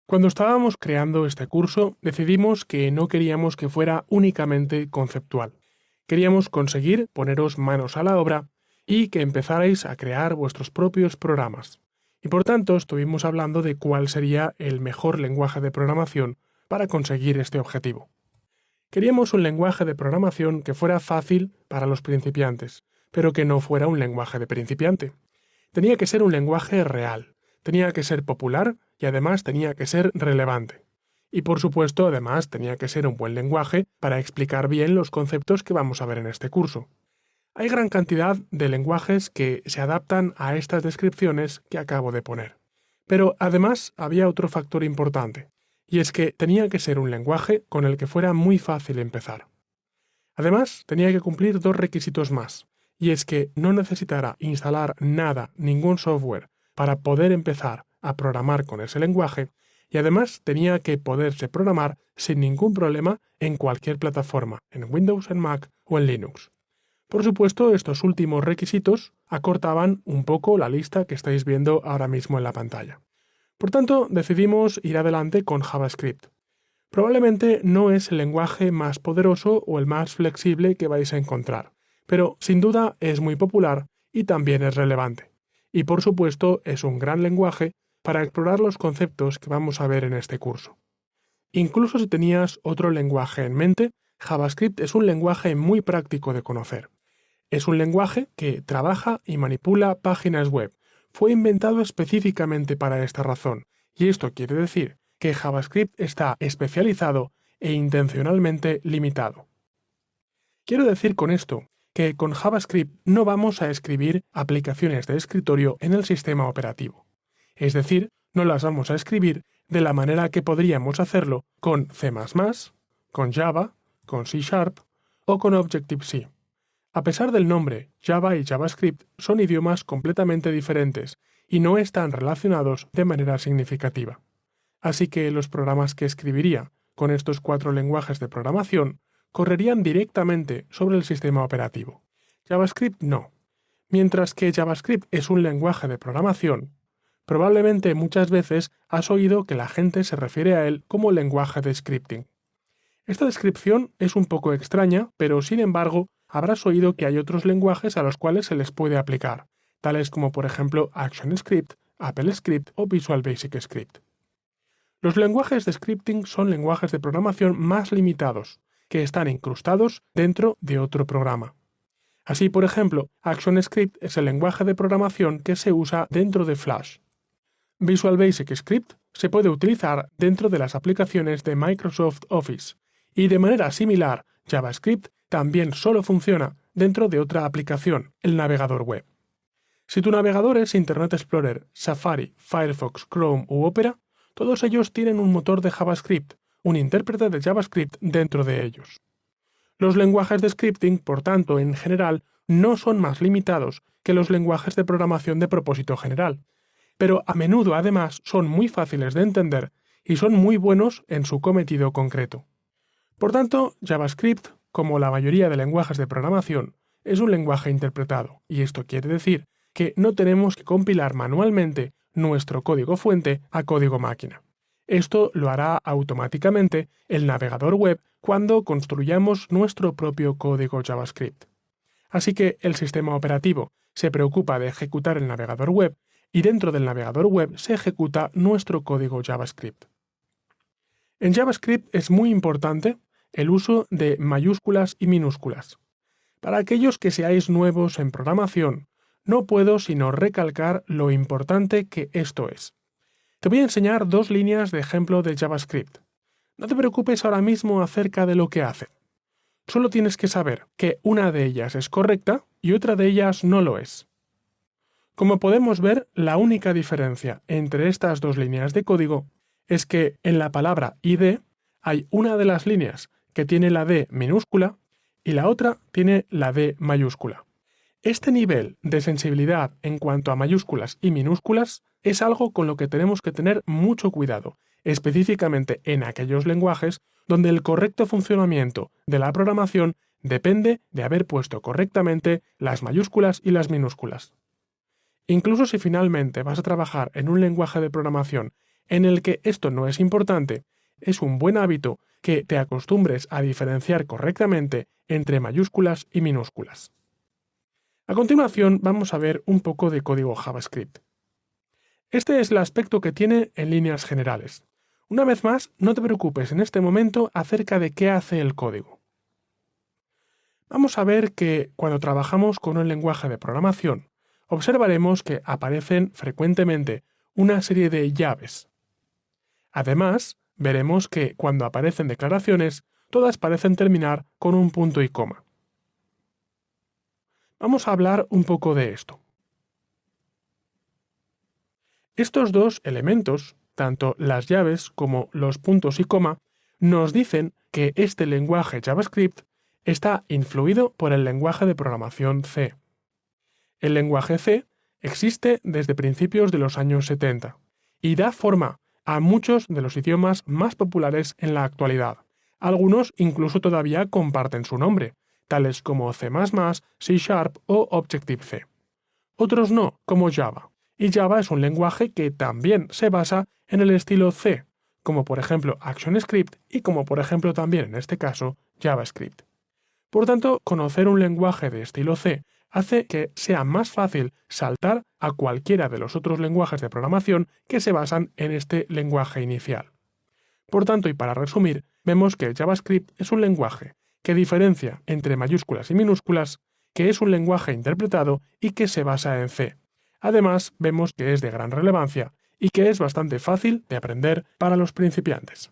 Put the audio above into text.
Cuando estábamos creando este curso, decidimos que no queríamos que fuera únicamente conceptual. Queríamos conseguir poneros manos a la obra y que empezarais a crear vuestros propios programas. Y por tanto estuvimos hablando de cuál sería el mejor lenguaje de programación para conseguir este objetivo. Queríamos un lenguaje de programación que fuera fácil para los principiantes, pero que no fuera un lenguaje de principiante. Tenía que ser un lenguaje real, tenía que ser popular y además tenía que ser relevante. Y por supuesto, además, tenía que ser un buen lenguaje para explicar bien los conceptos que vamos a ver en este curso. Hay gran cantidad de lenguajes que se adaptan a estas descripciones que acabo de poner. Pero además había otro factor importante, y es que tenía que ser un lenguaje con el que fuera muy fácil empezar. Además, tenía que cumplir dos requisitos más, y es que no necesitara instalar nada, ningún software, para poder empezar a programar con ese lenguaje, y además tenía que poderse programar sin ningún problema en cualquier plataforma, en Windows, en Mac o en Linux. Por supuesto, estos últimos requisitos acortaban un poco la lista que estáis viendo ahora mismo en la pantalla. Por tanto, decidimos ir adelante con JavaScript. Probablemente no es el lenguaje más poderoso o el más flexible que vais a encontrar, pero sin duda es muy popular y también es relevante. Y por supuesto es un gran lenguaje para explorar los conceptos que vamos a ver en este curso. Incluso si tenías otro lenguaje en mente, JavaScript es un lenguaje muy práctico de conocer. Es un lenguaje que trabaja y manipula páginas web. Fue inventado específicamente para esta razón, y esto quiere decir que JavaScript está especializado e intencionalmente limitado. Quiero decir con esto que con JavaScript no vamos a escribir aplicaciones de escritorio en el sistema operativo. Es decir, no las vamos a escribir de la manera que podríamos hacerlo con C++, con Java, con C# o con Objective-C. A pesar del nombre, Java y JavaScript son idiomas completamente diferentes y no están relacionados de manera significativa. Así que los programas que escribiría con estos 4 lenguajes de programación correrían directamente sobre el sistema operativo. JavaScript no. Mientras que JavaScript es un lenguaje de programación, probablemente muchas veces has oído que la gente se refiere a él como lenguaje de scripting. Esta descripción es un poco extraña, pero sin embargo, habrás oído que hay otros lenguajes a los cuales se les puede aplicar, tales como por ejemplo ActionScript, AppleScript o Visual Basic Script. Los lenguajes de scripting son lenguajes de programación más limitados, que están incrustados dentro de otro programa. Así, por ejemplo, ActionScript es el lenguaje de programación que se usa dentro de Flash. Visual Basic Script se puede utilizar dentro de las aplicaciones de Microsoft Office, y de manera similar, JavaScript también solo funciona dentro de otra aplicación, el navegador web. Si tu navegador es Internet Explorer, Safari, Firefox, Chrome u Opera, todos ellos tienen un motor de JavaScript, un intérprete de JavaScript dentro de ellos. Los lenguajes de scripting, por tanto, en general, no son más limitados que los lenguajes de programación de propósito general, pero a menudo además son muy fáciles de entender y son muy buenos en su cometido concreto. Por tanto, JavaScript, como la mayoría de lenguajes de programación, es un lenguaje interpretado, y esto quiere decir que no tenemos que compilar manualmente nuestro código fuente a código máquina. Esto lo hará automáticamente el navegador web cuando construyamos nuestro propio código JavaScript. Así que el sistema operativo se preocupa de ejecutar el navegador web y dentro del navegador web se ejecuta nuestro código JavaScript. En JavaScript es muy importante el uso de mayúsculas y minúsculas. Para aquellos que seáis nuevos en programación, no puedo sino recalcar lo importante que esto es. Te voy a enseñar 2 líneas de ejemplo de JavaScript. No te preocupes ahora mismo acerca de lo que hace. Solo tienes que saber que una de ellas es correcta y otra de ellas no lo es. Como podemos ver, la única diferencia entre estas 2 líneas de código es que en la palabra ID hay una de las líneas que tiene la D minúscula y la otra tiene la D mayúscula. Este nivel de sensibilidad en cuanto a mayúsculas y minúsculas es algo con lo que tenemos que tener mucho cuidado, específicamente en aquellos lenguajes donde el correcto funcionamiento de la programación depende de haber puesto correctamente las mayúsculas y las minúsculas. Incluso si finalmente vas a trabajar en un lenguaje de programación en el que esto no es importante, es un buen hábito que te acostumbres a diferenciar correctamente entre mayúsculas y minúsculas. A continuación vamos a ver un poco de código JavaScript. Este es el aspecto que tiene en líneas generales. Una vez más, no te preocupes en este momento acerca de qué hace el código. Vamos a ver que cuando trabajamos con un lenguaje de programación, observaremos que aparecen frecuentemente una serie de llaves. Además, veremos que cuando aparecen declaraciones, todas parecen terminar con un punto y coma. Vamos a hablar un poco de esto. Estos dos elementos, tanto las llaves como los puntos y coma, nos dicen que este lenguaje JavaScript está influido por el lenguaje de programación C. El lenguaje C existe desde principios de los años 70 y da forma a muchos de los idiomas más populares en la actualidad. Algunos incluso todavía comparten su nombre, tales como C++, C# o Objective-C. Otros no, como Java. Y Java es un lenguaje que también se basa en el estilo C, como por ejemplo ActionScript y como por ejemplo también en este caso JavaScript. Por tanto, conocer un lenguaje de estilo C hace que sea más fácil saltar a cualquiera de los otros lenguajes de programación que se basan en este lenguaje inicial. Por tanto, y para resumir, vemos que JavaScript es un lenguaje que diferencia entre mayúsculas y minúsculas, que es un lenguaje interpretado y que se basa en C. Además, vemos que es de gran relevancia y que es bastante fácil de aprender para los principiantes.